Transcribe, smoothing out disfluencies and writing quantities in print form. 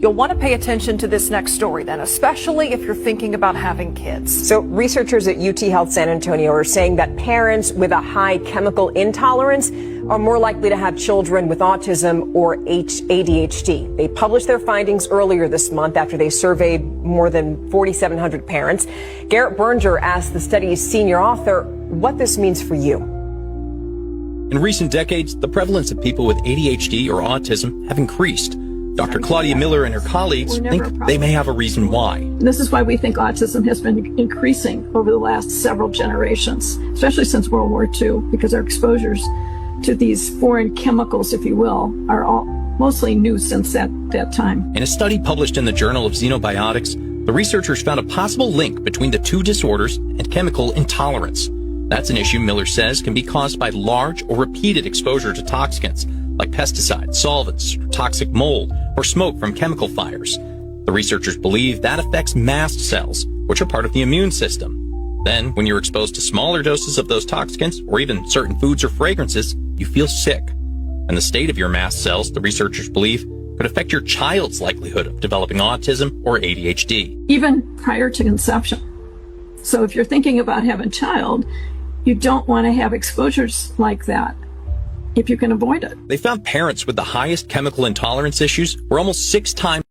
You'll want to pay attention to this next story then, especially if you're thinking about having kids. So researchers at UT Health San Antonio are saying that parents with a high chemical intolerance are more likely to have children with autism or ADHD. They published their findings earlier this month after they surveyed more than 4,700 parents. Garrett Berger asked the study's senior author what this means for you. In recent decades, the prevalence of people with ADHD or autism have increased. Dr. Claudia Miller and her colleagues think they may have a reason why. This is why we think autism has been increasing over the last several generations, especially since World War II, because our exposures to these foreign chemicals, if you will, are all mostly new since that time. In a study published in the Journal of Xenobiotics, the researchers found a possible link between the two disorders and chemical intolerance. That's an issue Miller says can be caused by large or repeated exposure to toxicants like pesticides, solvents, toxic mold, or smoke from chemical fires. The researchers believe that affects mast cells, which are part of the immune system. Then, when you're exposed to smaller doses of those toxicants, or even certain foods or fragrances, you feel sick. And the state of your mast cells, the researchers believe, could affect your child's likelihood of developing autism or ADHD. Even prior to conception. So if you're thinking about having a child, you don't want to have exposures like that if you can avoid it. They found parents with the highest chemical intolerance issues were almost 6 times